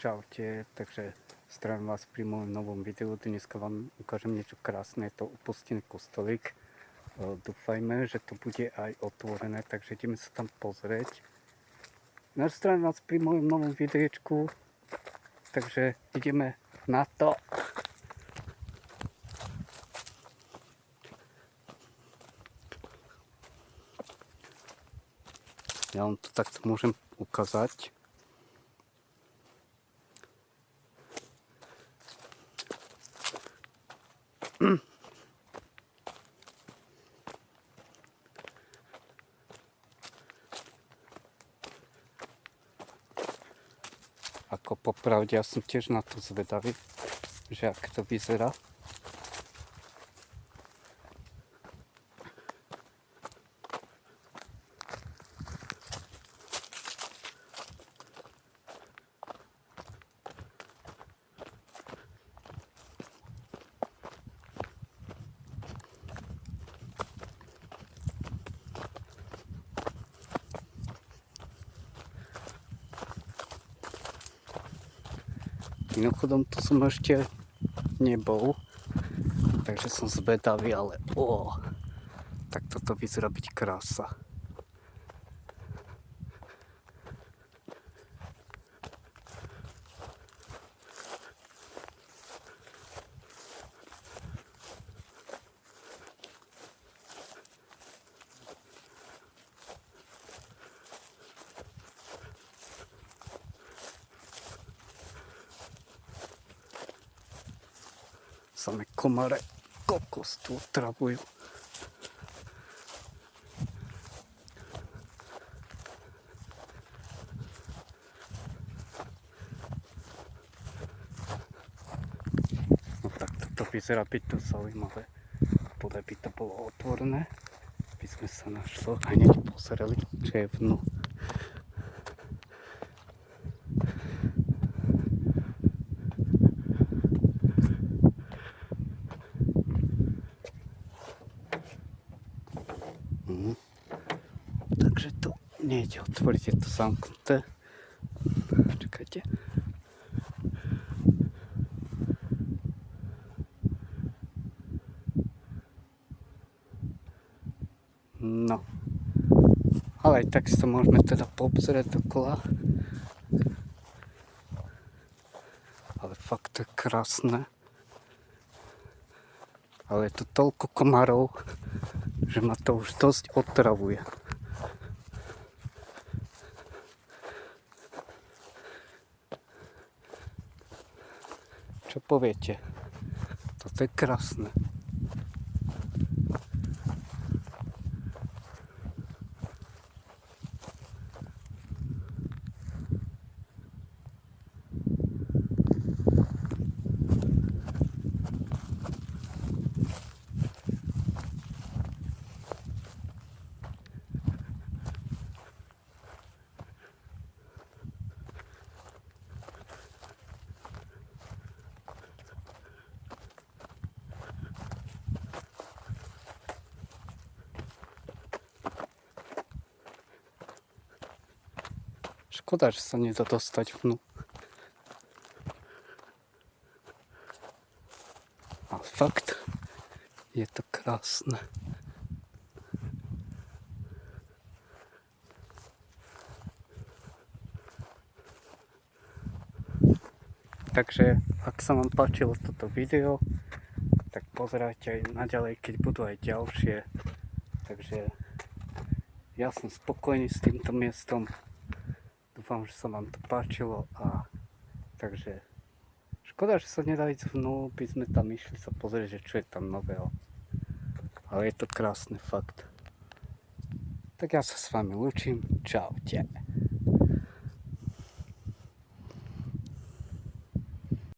Čaute, takže zdravím vás pri mojom novom videu. Dneska vám ukážem niečo krásne, je to opustený kostolík. Dúfajme, že to bude aj otvorené, takže ideme sa tam pozrieť. Zdravím vás pri mojom novom videčku, takže ideme na to. Ja vám to takto môžem ukázať. Ako popravde, ja som tiež na to zvedavý, že ak to vyzerá. Mimochodom, tu som ešte nebol, takže som zvedavý, ale tak toto vyzerá byť krása. Samé komare kokos tu otravujú. No tak toto vyzerá byť to zaujímavé. Podaj by to bolo otvorené, by sme sa našlo a hneď pozreli, čo je vnú. Takže to nejde otvoriť, je to zamknuté. Čakajte. No. Ale aj tak si to môžeme teda poobzerať dokola. Ale fakt to je krásne. Ale je tu toľko komárov, že ma to už dosť otravuje. Čo poviete? Toto je krásne. Škoda, že sa nedá dostať vnú. A fakt, je to krásne. Takže, ak sa vám páčilo toto video, tak pozerajte aj naďalej, keď budú aj ďalšie. Takže, ja som spokojný s týmto miestom. Dúfam, že sa vám to páčilo a takže škoda, že sa nedá ísť vnú, by sme tam išli sa pozrieť, že čo je tam nového. Ale je to krásny fakt. Tak ja sa s vami lúčim, čaute.